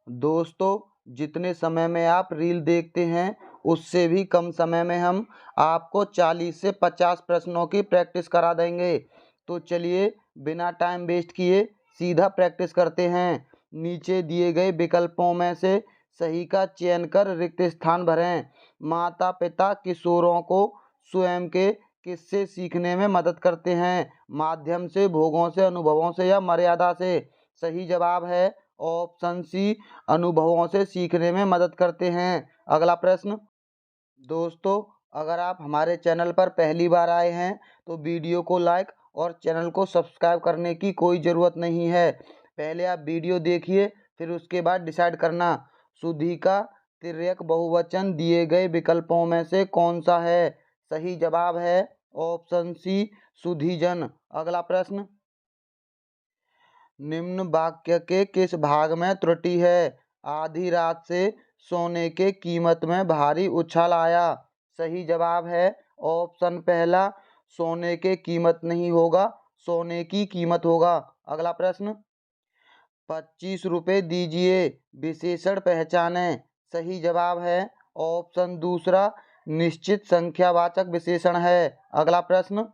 दोस्तों, जितने समय में आप रील देखते हैं उससे भी कम समय में हम आपको 40 से 50 प्रश्नों की प्रैक्टिस करा देंगे। तो चलिए बिना टाइम वेस्ट किए सीधा प्रैक्टिस करते हैं। नीचे दिए गए विकल्पों में से सही का चयन कर रिक्त स्थान भरें। माता पिता किशोरों को स्वयं के किससे सीखने में मदद करते हैं? माध्यम से, भोगों से, अनुभवों से या मर्यादा से? सही जवाब है ऑप्शन सी, अनुभवों से सीखने में मदद करते हैं। अगला प्रश्न। दोस्तों, अगर आप हमारे चैनल पर पहली बार आए हैं तो वीडियो को लाइक और चैनल को सब्सक्राइब करने की कोई ज़रूरत नहीं है। पहले आप वीडियो देखिए, फिर उसके बाद डिसाइड करना। सुधी का तिर्यक बहुवचन दिए गए विकल्पों में से कौन सा है? सही जवाब है ऑप्शन सी, सुधीजन। अगला प्रश्न। निम्न वाक्य के किस भाग में त्रुटि है? आधी रात से सोने के कीमत में भारी उछाल आया। सही जवाब है ऑप्शन पहला, सोने के कीमत नहीं होगा, सोने की कीमत होगा। अगला प्रश्न। 25 रुपये दीजिए, विशेषण पहचाने। सही जवाब है ऑप्शन दूसरा, निश्चित संख्यावाचक विशेषण है। अगला प्रश्न।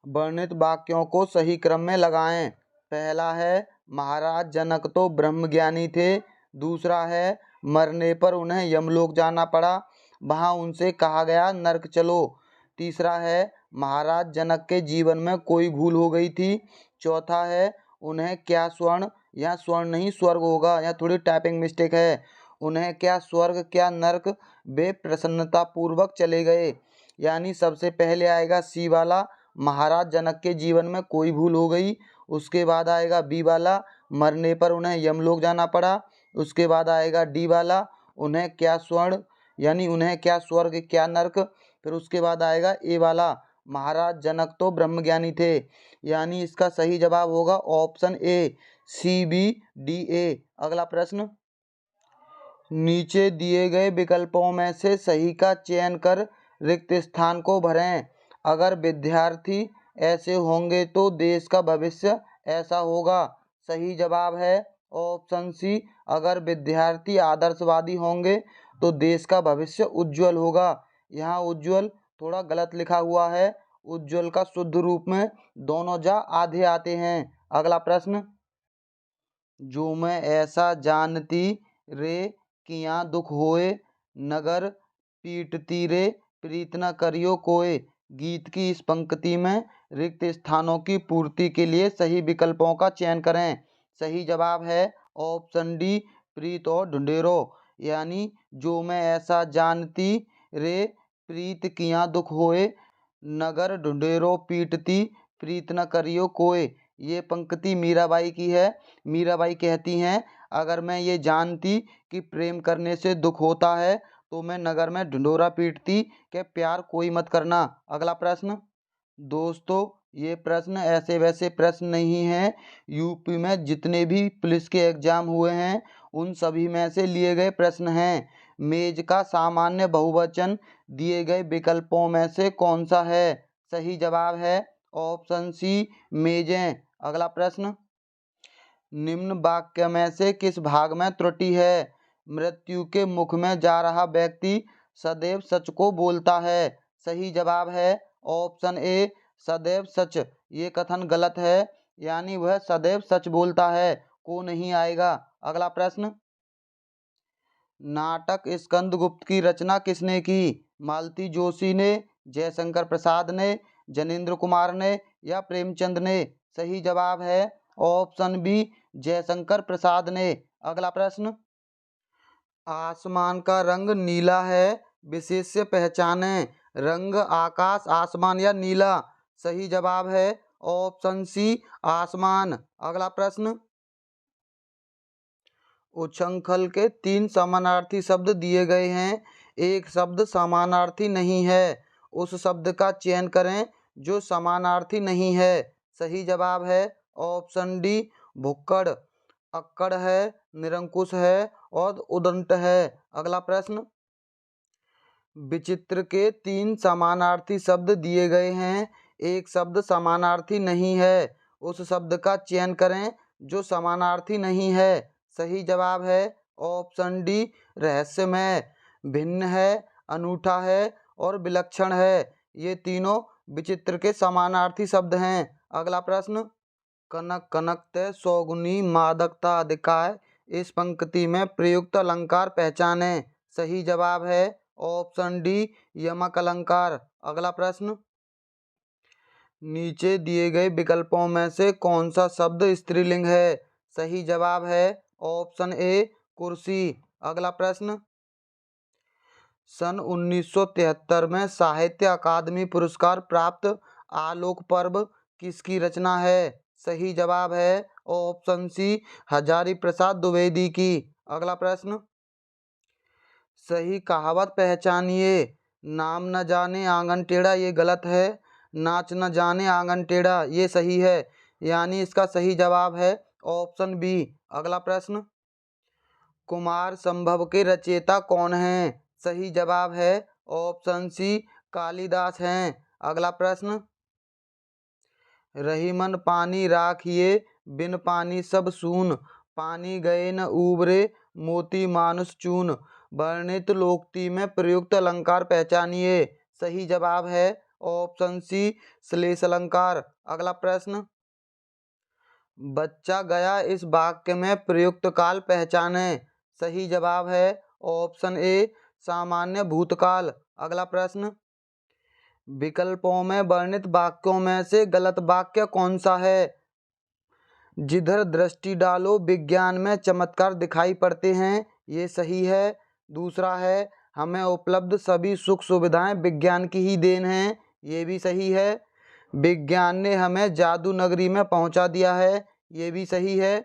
वर्णित वाक्यों को सही क्रम में लगाएं। पहला है महाराज जनक तो ब्रह्मज्ञानी थे। दूसरा है मरने पर उन्हें यमलोक जाना पड़ा, वहां उनसे कहा गया नरक चलो। तीसरा है महाराज जनक के जीवन में कोई भूल हो गई थी। चौथा है उन्हें क्या स्वर्ण, या स्वर्ण नहीं स्वर्ग होगा, या थोड़ी टाइपिंग मिस्टेक है। उन्हें क्या स्वर्ग क्या नरक, वे प्रसन्नता पूर्वक चले गए। यानी सबसे पहले आएगा सी वाला, महाराज जनक के जीवन में कोई भूल हो गई। उसके बाद आएगा बी वाला, मरने पर उन्हें यमलोक जाना पड़ा। उसके बाद आएगा डी वाला, उन्हें क्या स्वर्ण, यानी उन्हें क्या स्वर्ग क्या नरक। फिर उसके बाद आएगा ए वाला, महाराज जनक तो ब्रह्मज्ञानी थे। यानी इसका सही जवाब होगा option A, C B D A. अगला प्रश्न। नीचे दिए गए विकल्पों में से सही का चयन कर रिक्त स्थान को भरें। अगर विद्यार्थी ऐसे होंगे तो देश का भविष्य ऐसा होगा। सही जवाब है ऑप्शन सी, अगर विद्यार्थी आदर्शवादी होंगे तो देश का भविष्य उज्जवल होगा। यहाँ उज्जवल थोड़ा गलत लिखा हुआ है। उज्जवल का शुद्ध रूप में दोनों जा आधे आते हैं। अगला प्रश्न। जो मैं ऐसा जानती रे किया दुख होए, नगर पीटती रे प्रीत न करियो कोय। गीत की इस पंक्ति में रिक्त स्थानों की पूर्ति के लिए सही विकल्पों का चयन करें। सही जवाब है ऑप्शन डी, प्रीत और ढूंढेरो। यानी जो मैं ऐसा जानती रे प्रीत किया दुख होए, नगर ढूंढेरो पीटती प्रीत न करियो कोय। ये पंक्ति मीराबाई की है। मीराबाई कहती हैं, अगर मैं ये जानती कि प्रेम करने से दुख होता है तो मैं नगर में ढिंढोरा पीटती कि प्यार कोई मत करना। अगला प्रश्न। दोस्तों, ये प्रश्न ऐसे वैसे प्रश्न नहीं हैं। यूपी में जितने भी पुलिस के एग्जाम हुए हैं उन सभी में से लिए गए प्रश्न हैं। मेज का सामान्य बहुवचन दिए गए विकल्पों में से कौन सा है? सही जवाब है ऑप्शन सी, मेजें। अगला प्रश्न। निम्न वाक्य में से किस भाग में त्रुटि है? मृत्यु के मुख में जा रहा व्यक्ति सदैव सच को बोलता है। सही जवाब है ऑप्शन ए, सदैव सच। ये कथन गलत है, यानी वह सदैव सच बोलता है को नहीं आएगा। अगला प्रश्न। नाटक स्कंदगुप्त की रचना किसने की? मालती जोशी ने, जयशंकर प्रसाद ने, जनेंद्र कुमार ने या प्रेमचंद ने? सही जवाब है ऑप्शन बी, जयशंकर प्रसाद ने। अगला प्रश्न। आसमान का रंग नीला है, विशेष्य पहचाने। रंग आकाश, आसमान या नीला? सही जवाब है ऑप्शन सी, आसमान। अगला प्रश्न। उच्छृंखल के 3 समानार्थी शब्द दिए गए हैं। एक शब्द समानार्थी नहीं है, उस शब्द का चयन करें जो समानार्थी नहीं है। सही जवाब है ऑप्शन डी, भुक्कड़। अक्कड़ है, निरंकुश है और उदंड है। अगला प्रश्न। विचित्र के 3 समानार्थी शब्द दिए गए हैं। एक शब्द समानार्थी नहीं है, उस शब्द का चयन करें जो समानार्थी नहीं है। सही जवाब है ऑप्शन डी रहस्यमय। भिन्न है, अनूठा है और विलक्षण है, ये तीनों विचित्र के समानार्थी शब्द हैं। अगला प्रश्न, कनक कनकते सौगुनी मादकता अधिकाय, इस पंक्ति में प्रयुक्त अलंकार पहचाने। सही जवाब है ऑप्शन डी यमक अलंकार। अगला प्रश्न, नीचे दिए गए विकल्पों में से कौन सा शब्द स्त्रीलिंग है? सही जवाब है ऑप्शन ए कुर्सी। अगला प्रश्न, सन 1973 में साहित्य अकादमी पुरस्कार प्राप्त आलोक पर्व किसकी रचना है? सही जवाब है ऑप्शन सी हजारी प्रसाद द्विवेदी की। अगला प्रश्न, सही कहावत पहचानिए। नाम न जाने आंगन टेढ़ा, ये गलत है। नाच न जाने आंगन टेढ़ा, ये सही है। यानी इसका सही जवाब है ऑप्शन बी। अगला प्रश्न, कुमार संभव के रचयिता कौन हैं? सही जवाब है ऑप्शन सी कालिदास हैं। अगला प्रश्न, रहीमन पानी राखिए, बिन पानी सब सून, पानी गए न उबरे, मोती मानुष चून, वर्णित लोकोक्ति में प्रयुक्त अलंकार पहचानिए। सही जवाब है ऑप्शन सी श्लेष अलंकार। अगला प्रश्न, बच्चा गया, इस वाक्य में प्रयुक्त काल पहचाने। सही जवाब है ऑप्शन ए सामान्य भूतकाल। अगला प्रश्न, विकल्पों में वर्णित वाक्यों में से गलत वाक्य कौन सा है? जिधर दृष्टि डालो विज्ञान में चमत्कार दिखाई पड़ते हैं, ये सही है। दूसरा है हमें उपलब्ध सभी सुख सुविधाएं विज्ञान की ही देन हैं, ये भी सही है। विज्ञान ने हमें जादू नगरी में पहुंचा दिया है, ये भी सही है।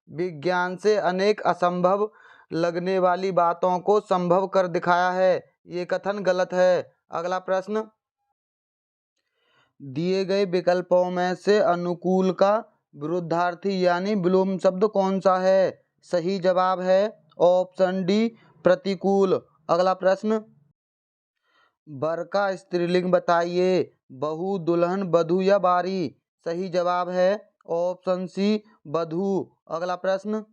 विज्ञान से अनेक असंभव लगने वाली बातों को संभव कर दिखाया है, ये कथन गलत है। अगला प्रश्न, दिए गए विकल्पों में से अनुकूल का विरुद्धार्थी यानी विलोम शब्द कौन सा है? सही जवाब है ऑप्शन डी प्रतिकूल। अगला प्रश्न, वर का स्त्रीलिंग बताइए। बहू, दुल्हन, बधू या बारी? सही जवाब है ऑप्शन सी बधू। अगला प्रश्न,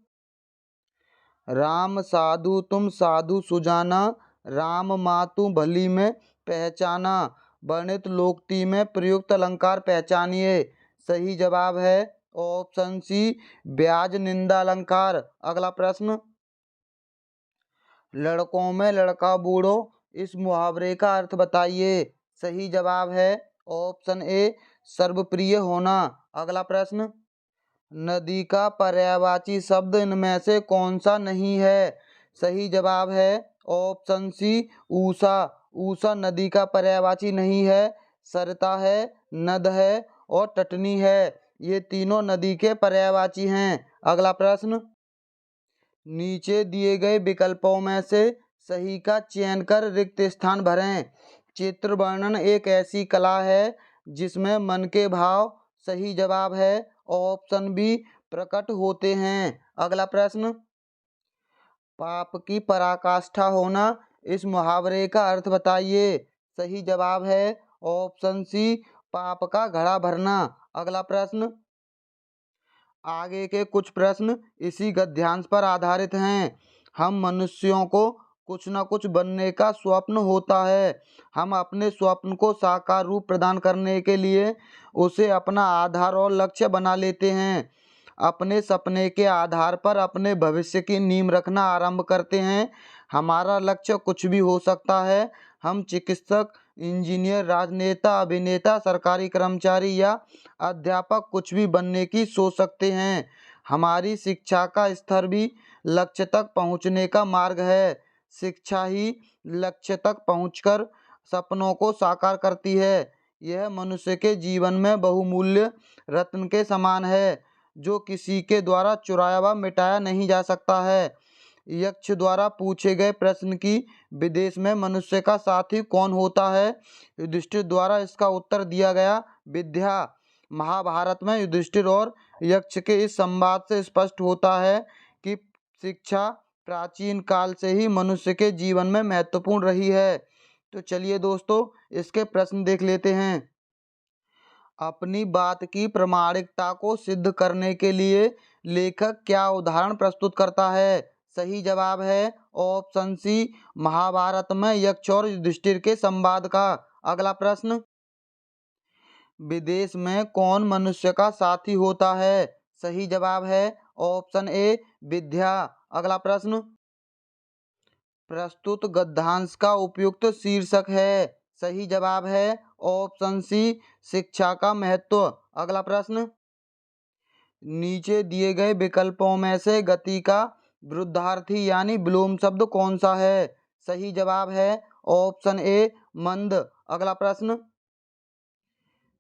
राम साधु तुम साधु सुजाना, राम मातु भली में पहचाना, वर्णित लोकोक्ति में प्रयुक्त अलंकार पहचानिए। सही जवाब है ऑप्शन सी ब्याज निंदा अलंकार। अगला प्रश्न, लड़कों में लड़का बूढ़ो, इस मुहावरे का अर्थ बताइए। सही जवाब है ऑप्शन ए सर्वप्रिय होना। अगला प्रश्न, नदी का पर्यायवाची शब्द इनमें से कौन सा नहीं है? सही जवाब है ऑप्शन सी ऊषा। ऊषा नदी का पर्यायवाची नहीं है। सरिता है, नद है और तटनी है, ये तीनों नदी के पर्यायवाची हैं। अगला प्रश्न, नीचे दिए गए विकल्पों में से सही का चयन कर रिक्त स्थान भरें। चित्र वर्णन एक ऐसी कला है जिसमें मन के भाव, सही जवाब है ऑप्शन बी प्रकट होते हैं। अगला प्रश्न, पाप की पराकाष्ठा होना, इस मुहावरे का अर्थ बताइए। सही जवाब है ऑप्शन सी पाप का घड़ा भरना। अगला प्रश्न, आगे के कुछ प्रश्न इसी गद्यांश पर आधारित हैं। हम मनुष्यों को कुछ न कुछ बनने का स्वप्न होता है। हम अपने स्वप्न को साकार रूप प्रदान करने के लिए उसे अपना आधार और लक्ष्य बना लेते हैं। अपने सपने के आधार पर अपने भविष्य की नींव रखना आरंभ करते हैं। हमारा लक्ष्य कुछ भी हो सकता है। हम चिकित्सक, इंजीनियर, राजनेता, अभिनेता, सरकारी कर्मचारी या अध्यापक कुछ भी बनने की सोच सकते हैं। हमारी शिक्षा का स्तर भी लक्ष्य तक पहुंचने का मार्ग है। शिक्षा ही लक्ष्य तक पहुंचकर सपनों को साकार करती है। यह मनुष्य के जीवन में बहुमूल्य रत्न के समान है, जो किसी के द्वारा चुराया व मिटाया नहीं जा सकता है। यक्ष द्वारा पूछे गए प्रश्न की विदेश में मनुष्य का साथी कौन होता है? युधिष्ठिर द्वारा इसका उत्तर दिया गया विद्या। महाभारत में युधिष्ठिर और यक्ष के इस संवाद से स्पष्ट होता है कि शिक्षा प्राचीन काल से ही मनुष्य के जीवन में महत्वपूर्ण रही है। तो चलिए दोस्तों, इसके प्रश्न देख लेते हैं। अपनी बात की प्रामाणिकता को सिद्ध करने के लिए लेखक क्या उदाहरण प्रस्तुत करता है? सही जवाब है ऑप्शन सी, महाभारत में यक्ष और युधिष्ठिर के संवाद का। अगला प्रश्न, विदेश में कौन मनुष्य का साथी होता है? सही जवाब है ऑप्शन ए, विद्या। अगला प्रश्न, प्रस्तुत गद्यांश का उपयुक्त शीर्षक है? सही जवाब है ऑप्शन सी, शिक्षा का महत्व। अगला प्रश्न, नीचे दिए गए विकल्पों में से गति का विरुद्धार्थी यानी विलोम शब्द कौन सा है? सही जवाब है ऑप्शन ए, मंद। अगला प्रश्न,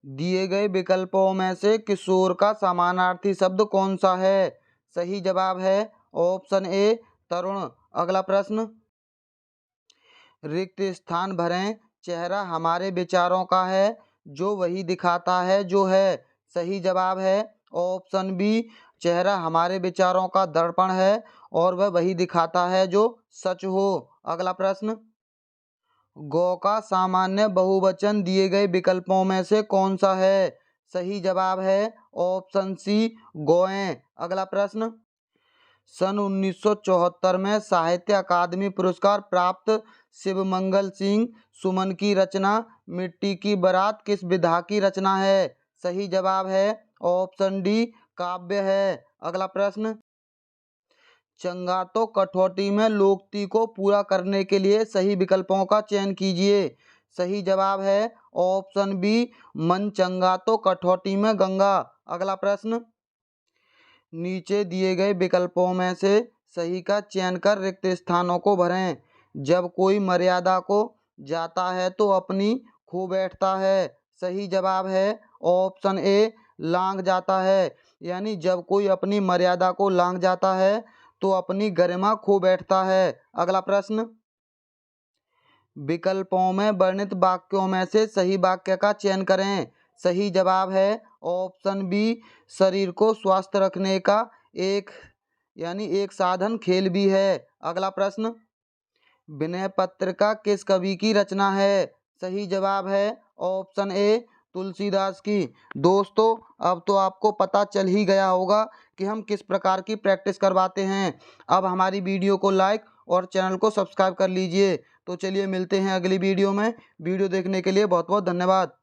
दिए गए विकल्पों में से किशोर का समानार्थी शब्द कौन सा है? सही जवाब है ऑप्शन ए, तरुण। अगला प्रश्न, रिक्त स्थान भरें, चेहरा हमारे विचारों का है, जो वही दिखाता है जो है। सही जवाब है ऑप्शन बी, चेहरा हमारे विचारों का दर्पण है और वह वही दिखाता है जो सच हो। अगला प्रश्न, गौ का सामान्य बहुवचन दिए गए विकल्पों में से कौन सा है? सही जवाब है ऑप्शन सी, गौएं। अगला प्रश्न, सन 1974 में साहित्य अकादमी पुरस्कार प्राप्त शिवमंगल सिंह सुमन की रचना मिट्टी की बारात किस विधा की रचना है? सही जवाब है ऑप्शन डी, काव्य है। अगला प्रश्न, चंगा तो कठौती में लोकोक्ति को पूरा करने के लिए सही विकल्पों का चयन कीजिए। सही जवाब है ऑप्शन बी, मन चंगा तो कठौती में गंगा। अगला प्रश्न, नीचे दिए गए विकल्पों में से सही का चयन कर रिक्त स्थानों को भरें। जब कोई मर्यादा को जाता है तो अपनी खो बैठता है। सही जवाब है ऑप्शन ए, लांघ जाता है। यानी जब कोई अपनी मर्यादा को लांघ जाता है तो अपनी गरिमा खो बैठता है। अगला प्रश्न, विकल्पों में वर्णित वाक्यों में से सही वाक्य का चयन करें। सही जवाब है ऑप्शन बी, शरीर को स्वस्थ रखने का एक साधन खेल भी है। अगला प्रश्न, विनय पत्रिका किस कवि की रचना है? सही जवाब है ऑप्शन ए, तुलसीदास की। दोस्तों, अब तो आपको पता चल ही गया होगा कि हम किस प्रकार की प्रैक्टिस करवाते हैं। अब हमारी वीडियो को लाइक और चैनल को सब्सक्राइब कर लीजिए। तो चलिए मिलते हैं अगली वीडियो में। वीडियो देखने के लिए बहुत बहुत धन्यवाद।